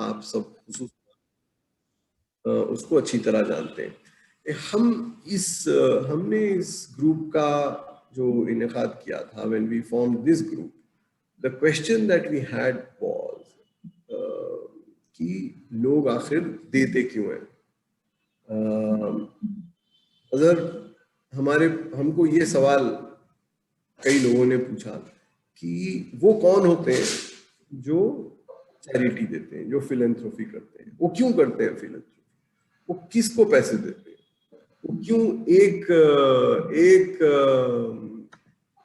आप सब उसको अच्छी तरह जानते हैं। हमने इस ग्रुप का जो इनेकाद किया था, when we form this group, the question that we had was कि लोग आखिर देते क्यों हैं। अगर हमको ये सवाल कई लोगों ने पूछा कि वो कौन होते हैं जो चैरिटी देते हैं, जो फिलैंथ्रोपी करते हैं, वो क्यों करते हैं फिलैंथ्रोपी, वो किसको पैसे देते हैं, वो क्यों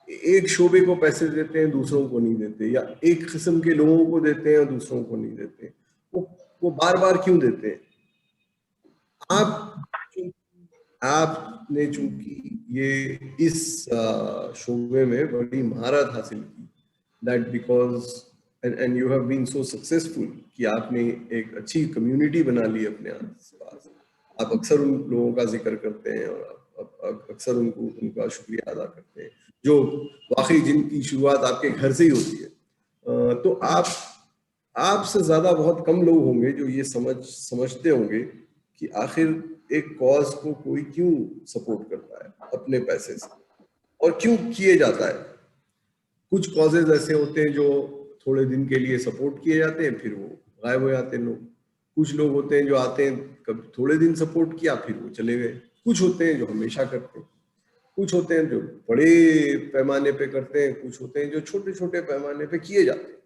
एक शोबे को पैसे देते हैं, दूसरों को नहीं देते, या एक किस्म के लोगों को देते हैं और दूसरों को नहीं देते, वो बार बार क्यों देते हैं। आपने चूंकि ये इस शोबे में बड़ी महारत हासिल की, that because and you have been so successful कि आपने एक अच्छी कम्युनिटी बना ली अपने आसपास। आप अक्सर उन लोगों का जिक्र करते हैं और अक्सर उनका शुक्रिया अदा करते हैं जो वाकई जिनकी शुरुआत आपके घर से ही होती है। तो आपसे ज्यादा बहुत कम लोग होंगे जो ये समझते होंगे कि आखिर एक कॉज को कोई क्यों सपोर्ट करता है अपने पैसे से, और क्यों किए जाता है। कुछ कॉजेज ऐसे होते हैं जो थोड़े दिन के लिए सपोर्ट किए जाते हैं, फिर वो गायब हो जाते हैं लोग। कुछ लोग होते हैं जो आते हैं, कभी थोड़े दिन सपोर्ट किया फिर वो चले गए। कुछ होते हैं जो हमेशा करते हैं, कुछ होते हैं जो बड़े पैमाने पे करते हैं, कुछ होते हैं जो छोटे छोटे पैमाने पे किए जाते हैं।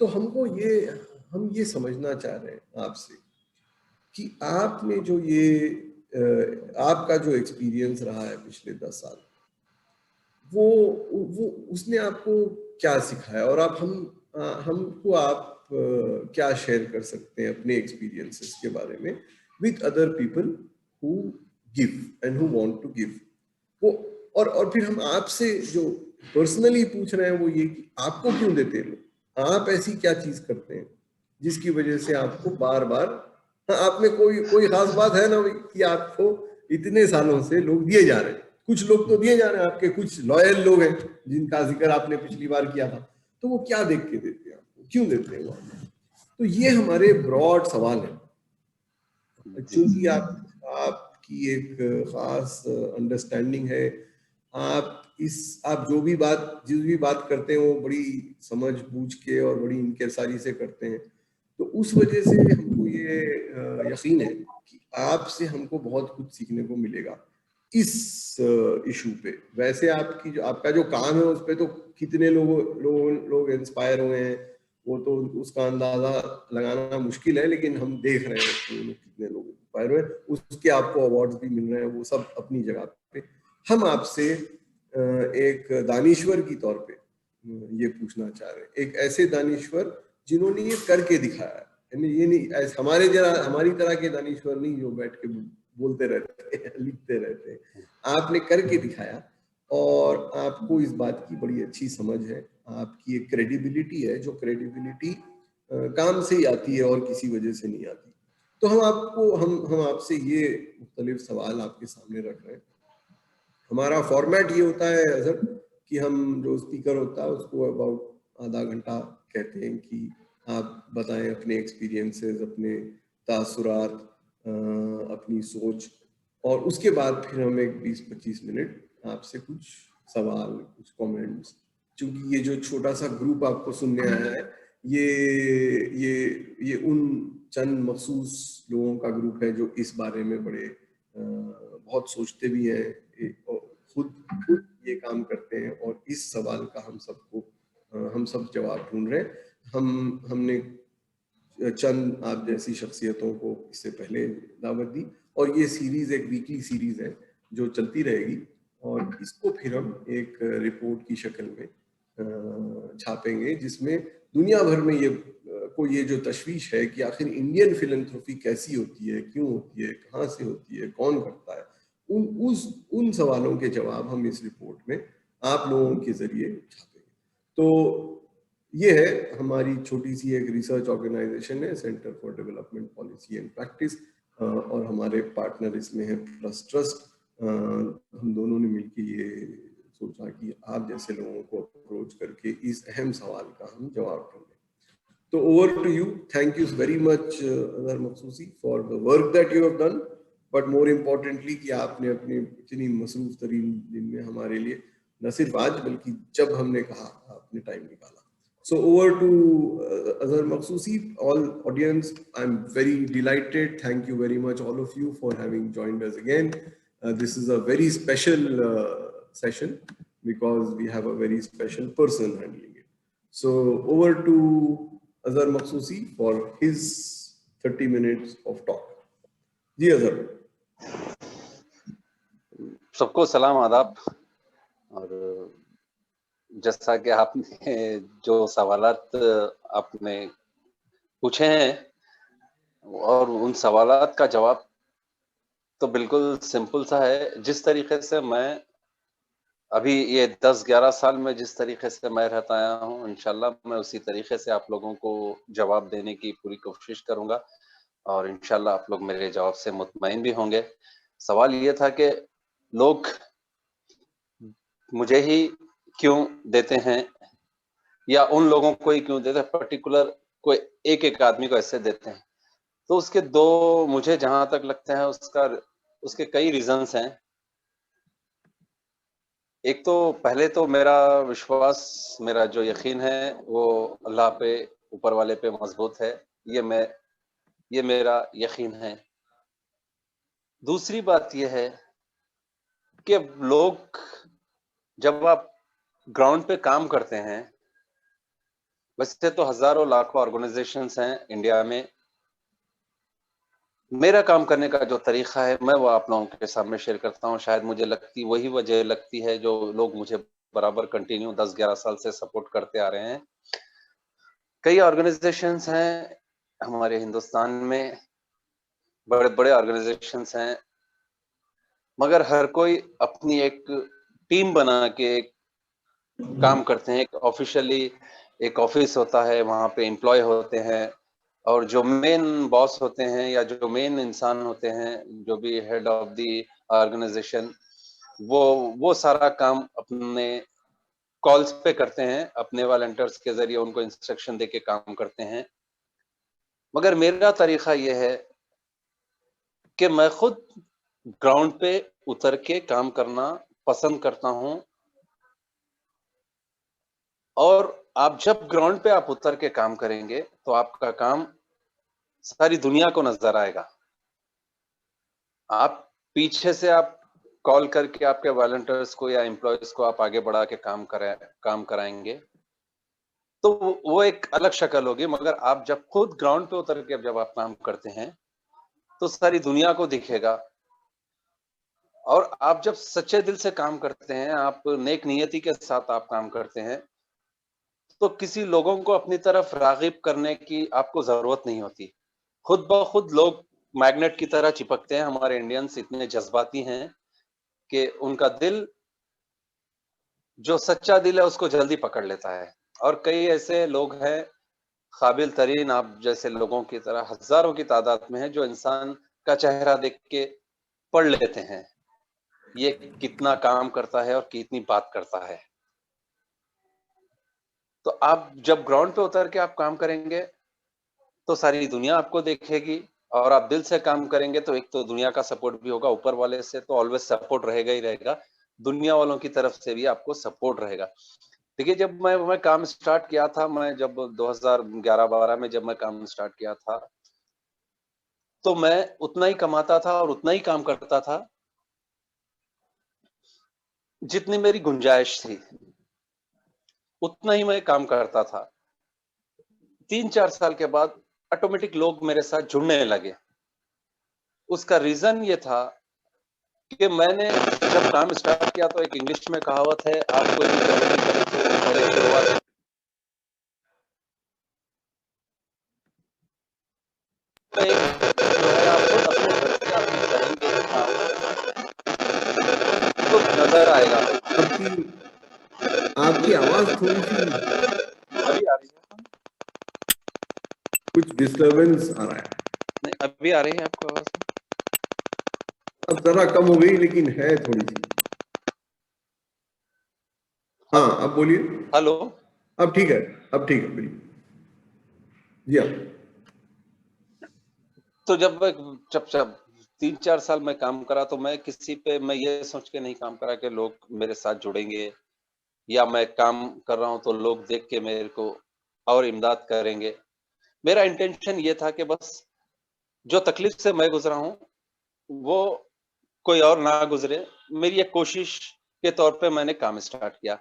तो हम ये समझना चाह रहे हैं आपसे कि आपने जो आपका जो एक्सपीरियंस रहा है पिछले 10 साल, वो उसने आपको क्या सिखाया, और हमको आप क्या शेयर कर सकते हैं अपने एक्सपीरियंसेस के बारे में with other people who give and who want to give. वो और फिर हम आपसे जो पर्सनली पूछ रहे हैं वो ये कि आपको क्यों देते हैं लोग, आप ऐसी क्या चीज करते हैं जिसकी वजह से आपको बार बार, आप में कोई खास बात है ना कि आपको इतने सालों से लोग दिए जा रहे हैं। कुछ लोग तो दिए जा रहे हैं आपके, कुछ लॉयल लोग हैं जिनका जिक्र आपने पिछली बार किया था, तो वो क्या देख के देते हैं आपको, क्यों देते हैं वो। तो ये हमारे ब्रॉड सवाल है। चूंकि आपकी एक खास अंडरस्टैंडिंग है, आप जिस भी बात करते हैं वो बड़ी समझ बूझ के और बड़ी इंकिसारी से करते हैं, तो उस वजह से हमको ये यकीन है कि आपसे हमको बहुत कुछ सीखने को मिलेगा इस इशू पे। वैसे आपका जो काम है उस पे तो कितने लोग इंस्पायर हुए हैं वो तो उसका अंदाजा लगाना मुश्किल है, लेकिन हम देख रहे हैं कि कितने लोग इंस्पायर हुए, उसके आपको अवार्ड्स भी मिल रहे हैं, वो सब अपनी जगह पे। हम आपसे एक दानिश्वर की तौर पे ये पूछना चाह रहे हैं, एक ऐसे दानिश्वर जिन्होंने ये करके दिखाया है। ये नहीं हमारी तरह के दानिश्वर नहीं जो बैठ के बोलते रहते हैं, लिखते रहते हैं। आपने करके दिखाया और आपको इस बात की बड़ी अच्छी समझ है, आपकी एक क्रेडिबिलिटी है जो क्रेडिबिलिटी काम से ही आती है और किसी वजह से नहीं आती। तो हम आपसे ये मुख्तलिफ सवाल आपके सामने रख रहे हैं। हमारा फॉर्मेट ये होता है अजहर कि हम जो स्पीकर होता है उसको अबाउट आधा घंटा कहते हैं कि आप बताएं अपने एक्सपीरियंसेस, अपने तासुरात, अपनी सोच, और उसके बाद फिर हम एक 20-25 मिनट आपसे कुछ सवाल, कुछ कमेंट्स। क्योंकि ये जो छोटा सा ग्रुप आपको सुनने आया है, ये उन चंद मखसूस लोगों का ग्रुप है जो इस बारे में बड़े बहुत सोचते भी हैं, खुद ये काम करते हैं, और इस सवाल का हम सब जवाब ढूंढ रहे हैं। हमने चंद आप जैसी शख्सियतों को इससे पहले दावत दी, और ये सीरीज एक वीकली सीरीज है जो चलती रहेगी, और इसको फिर हम एक रिपोर्ट की शक्ल में छापेंगे जिसमें दुनिया भर में ये जो तशवीश है कि आखिर इंडियन फिलैंथ्रोपी कैसी होती है, क्यों होती है, कहाँ से होती है, कौन करता है, उन सवालों के जवाब हम इस रिपोर्ट में आप लोगों के जरिए छापेंगे। तो ये है हमारी छोटी सी एक रिसर्च ऑर्गेनाइजेशन है, centre for development policy and practice, और हमारे पार्टनर इसमें है प्लस ट्रस्ट। हम दोनों ने मिलकर ये सोचा कि आप जैसे लोगों को अप्रोच करके इस अहम सवाल का हम जवाब देंगे। So over to you. Thank you very much, Azhar Makhsusi, for the work that you have done. But more importantly, कि आपने अपने इतनी मसरूफ तरीन दिन में हमारे लिए न सिर्फ आज बल्कि जब हमने कहा आपने टाइम निकाला. So over to Azhar Makhsusi. All audience, I'm very delighted. Thank you very much, all of you, for having joined us again. This is a very special session because we have a very special person handling it. So over to Azhar Makhsusi for his 30 minutes of talk. जी अजहर. सबको सलाम आदाब. और जैसा कि आपने जो सवालात आपने पूछे हैं और उन सवालात का जवाब तो बिल्कुल सिंपल सा है. जिस तरीके से मैं अभी ये 10-11 साल में जिस तरीके से मैं रहता आया हूँ, इंशाल्लाह मैं उसी तरीके से आप लोगों को जवाब देने की पूरी कोशिश करूंगा और इंशाल्लाह आप लोग मेरे जवाब से मुतमईन भी होंगे. सवाल ये था कि लोग मुझे ही क्यों देते हैं या उन लोगों को ही क्यों देते हैं, पर्टिकुलर कोई एक आदमी को ऐसे देते हैं. तो उसके दो मुझे जहां तक लगता है उसके कई रीजंस हैं. एक तो पहले तो मेरा विश्वास, मेरा जो यकीन है वो अल्लाह पे, ऊपर वाले पे मजबूत है. ये मेरा यकीन है. दूसरी बात ये है कि लोग जब आप ग्राउंड पे काम करते हैं, वैसे तो हजारों लाखों ऑर्गेनाइजेशंस हैं इंडिया में. मेरा काम करने का जो तरीका है मैं वो आप लोगों के सामने शेयर करता हूँ. शायद मुझे वही वजह लगती है जो लोग मुझे बराबर कंटिन्यू 10-11 साल से सपोर्ट करते आ रहे हैं. कई ऑर्गेनाइजेशंस हैं हमारे हिंदुस्तान में, बड़े बड़े ऑर्गेनाइजेशंस हैं, मगर हर कोई अपनी एक टीम बना के काम करते हैं. एक ऑफिशियली एक ऑफिस होता है, वहां पे एम्प्लॉय होते हैं और जो मेन बॉस होते हैं या जो मेन इंसान होते हैं, जो भी हेड ऑफ द ऑर्गेनाइजेशन, वो सारा काम अपने कॉल्स पे करते हैं, अपने वॉलंटियर्स के जरिए उनको इंस्ट्रक्शन देके काम करते हैं. मगर मेरा तरीका ये है कि मैं खुद ग्राउंड पे उतर के काम करना पसंद करता हूं. और आप जब ग्राउंड पे आप उतर के काम करेंगे तो आपका काम सारी दुनिया को नजर आएगा. आप पीछे से आप कॉल करके आपके वॉलंटियर्स को या एम्प्लॉयज को आप आगे बढ़ा के काम कराएंगे तो वो एक अलग शक्ल होगी. मगर आप जब खुद ग्राउंड पे उतर के जब आप काम करते हैं तो सारी दुनिया को दिखेगा. और आप जब सच्चे दिल से काम करते हैं, आप नेक नियति के साथ आप काम करते हैं, तो किसी लोगों को अपनी तरफ रागिब करने की आपको जरूरत नहीं होती. खुद ब खुद लोग मैग्नेट की तरह चिपकते हैं. हमारे इंडियंस इतने जज्बाती हैं कि उनका दिल, जो सच्चा दिल है, उसको जल्दी पकड़ लेता है. और कई ऐसे लोग हैं, काबिल तरीन आप जैसे लोगों की तरह हजारों की तादाद में है, जो इंसान का चेहरा देख के पढ़ लेते हैं ये कितना काम करता है और कितनी बात करता है. तो आप जब ग्राउंड पे उतर के आप काम करेंगे तो सारी दुनिया आपको देखेगी. और आप दिल से काम करेंगे तो एक तो दुनिया का सपोर्ट भी होगा, ऊपर वाले से तो ऑलवेज सपोर्ट रहेगा ही रहेगा, दुनिया वालों की तरफ से भी आपको सपोर्ट रहेगा. देखिए, जब मैं काम स्टार्ट किया था, मैं जब 2011-12 में जब मैं काम स्टार्ट किया था, तो मैं उतना ही कमाता था और उतना ही काम करता था जितनी मेरी गुंजाइश थी, उतना ही मैं काम करता था. 3-4 साल के बाद ऑटोमेटिक लोग मेरे साथ जुड़ने लगे. उसका रीजन ये था कि मैंने जब काम स्टार्ट किया तो एक इंग्लिश में कहावत है, आप कोई भी तरक्की करें तो पहले शुरुआत में जो है आप खुद अपने घर से आप करेंगे तो नजर आएगा. आपकी आवाज थोड़ी सी अभी आ रही है? कुछ डिस्टरबेंस आ रहा है. नहीं, अभी आ रही है आपको आवाज? अब जरा कम हो गई लेकिन है थोड़ी सी. हाँ, अब बोलिए. हेलो. अब ठीक है, अब ठीक है बिल्कुल. या तो जब जब 3-4 साल मैं काम करा तो मैं किसी पे मैं ये सोच के नहीं काम करा कि लोग मेरे साथ जुड़ेंगे या मैं काम कर रहा हूँ तो लोग देख के मेरे को और इमदाद करेंगे। मेरा इंटेंशन ये था कि बस जो तकलीफ से मैं गुज़रा हूँ, वो कोई और ना गुज़रे। मेरी एक कोशिश के तौर पे मैंने काम स्टार्ट किया।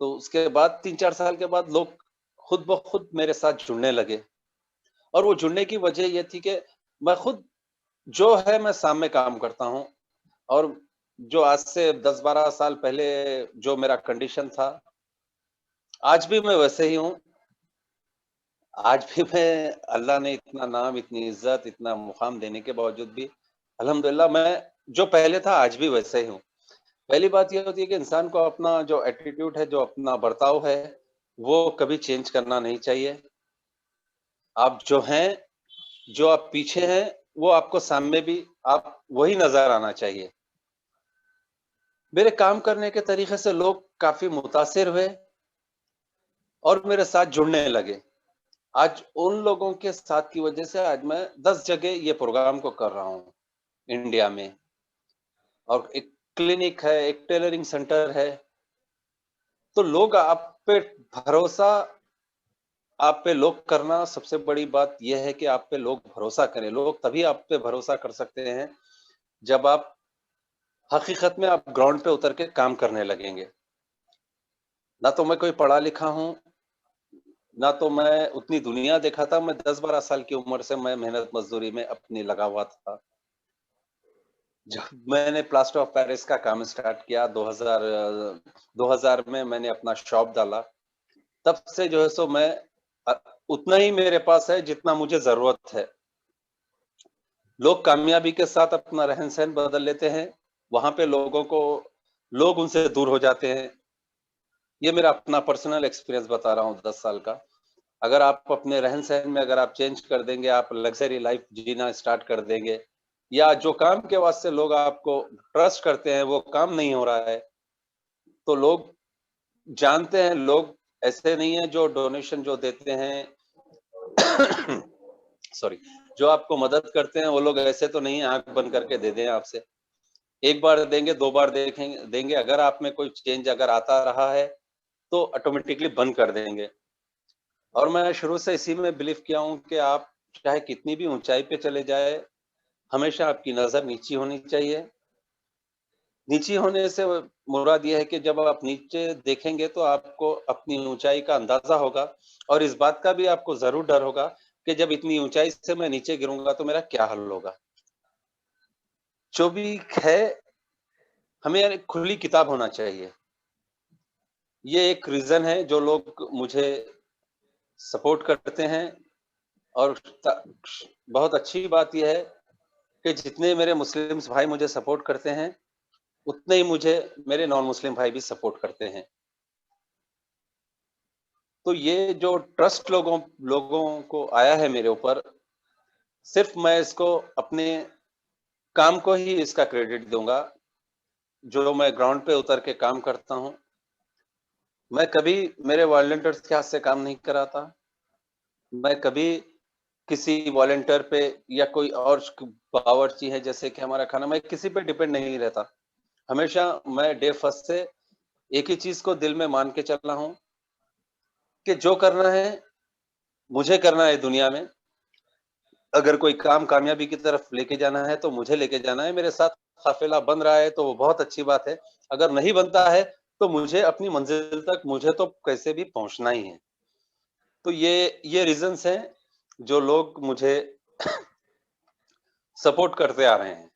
तो उसके बाद 3-4 साल के बाद लोग खुद ब खुद मेरे साथ जुड़ने लगे और वो जुड़ने की वजह ये थी कि मैं खुद जो है मैं शाम में काम करता हूँ और जो आज से 10-12 साल पहले जो मेरा कंडीशन था, आज भी मैं वैसे ही हूँ। आज भी मैं अल्लाह ने इतना नाम, इतनी इज़्ज़त, इतना मुक़ाम देने के बावजूद भी अल्हम्दुलिल्लाह मैं जो पहले था आज भी वैसे ही हूँ। पहली बात ये होती है कि इंसान को अपना जो एटीट्यूड है, जो अपना बर्ताव है, वो कभी चेंज करना नहीं चाहिए। आप जो हैं, जो आप पीछे हैं, वो आपको सामने भी आप वही नज़र आना चाहिए। मेरे काम करने के तरीके से लोग काफ़ी मुतासिर हुए और मेरे साथ जुड़ने लगे। आज उन लोगों के साथ की वजह से आज मैं 10 जगह ये प्रोग्राम को कर रहा हूँ, इंडिया में और एक क्लिनिक है, एक टेलरिंग सेंटर है। तो लोग आप पे भरोसा आप पे लोग करना सबसे बड़ी बात ये है कि आप पे लोग भरोसा करें। लोग तभी आप पे भरोसा कर सकते हैं, जब आप हकीकत में आप ग्राउंड पे उतर के काम करने लगेंगे। ना तो मैं कोई पढ़ा लिखा हूँ, ना तो मैं उतनी दुनिया देखा था। मैं 10-12 साल की उम्र से मैं मेहनत मज़दूरी में अपनी लगा हुआ था। जब मैंने प्लास्टर ऑफ पेरिस का काम स्टार्ट किया 2000 में मैंने अपना शॉप डाला, तब से जो है सो मैं अ, उतना ही मेरे पास है जितना मुझे ज़रूरत है। लोग कामयाबी के साथ अपना रहन-सहन बदल लेते हैं, वहाँ पे लोग उनसे दूर हो जाते हैं। ये मेरा अपना पर्सनल एक्सपीरियंस बता रहा हूँ 10 साल का। अगर आप अपने रहन-सहन में अगर आप चेंज कर देंगे, आप लग्ज़री लाइफ़ जीना स्टार्ट कर देंगे या जो काम के वास्ते लोग आपको ट्रस्ट करते हैं, वो काम नहीं हो रहा है, तो लोग जानते हैं, लोग ऐसे नहीं हैं जो डोनेशन जो देते हैं सॉरी, जो आपको मदद करते हैं, वो लोग ऐसे तो नहीं हैं आँख बंद करके दे दें आपसे। एक बार देंगे, 2 बार देंगे, अगर आप में कोई चेंज अगर आता रहा है, तो ऑटोमैटिकली बंद कर देंगे। और मैं शुरू से इसी में बिलीव किया हूँ कि आप चाहे कितनी भी ऊँचाई पे चले जाएँ, हमेशा आपकी नज़र नीची होनी चाहिए। नीची होने से मुराद ये है कि जब आप नीचे देखेंगे तो आपको अपनी ऊँचाई का अंदाज़ा होगा और इस बात का भी आपको ज़रूर डर होगा कि जब इतनी ऊँचाई से मैं नीचे गिरूँगा तो मेरा क्या हाल होगा? जो भी है, हमें यानी खुली किताब होना चाहिए। ये एक रीज़न है जो लोग मुझे सपोर्ट करते हैं और त बहुत अच्छी बात ये है कि जितने मेरे मुस्लिम्स भाई मुझे सपोर्ट करते हैं, उतने ही मुझे मेरे नॉन मुस्लिम भाई भी सपोर्ट करते हैं। तो ये जो ट्रस्ट लोगों लोगों को आया है मेरे ऊपर, सिर्फ़ मैं इसको अपने काम को ही इसका क्रेडिट दूँगा, जो मैं ग्राउंड पे उतर के काम करता हूँ। मैं कभी मेरे वॉलंटियर्स के हाथ से काम नहीं कराता। मैं कभी किसी वॉलंटियर पे या कोई और बावर्ची है जैसे कि हमारा खाना, मैं किसी पे डिपेंड नहीं रहता। हमेशा मैं डे फर्स्ट से एक ही चीज़ को दिल में मान के चला हूँ कि जो करना है, मुझे करना है दुनिया में। अगर कोई काम कामयाबी की तरफ लेके जाना है, तो मुझे लेके जाना है। मेरे साथ काफ़िला बन रहा है, तो वो बहुत अच्छी बात है। अगर नहीं बनता है, तो मुझे अपनी मंज़िल तक मुझे तो कैसे भी पहुँचना ही है। तो ये रीज़न्स हैं, जो लोग मुझे सपोर्ट करते आ रहे हैं।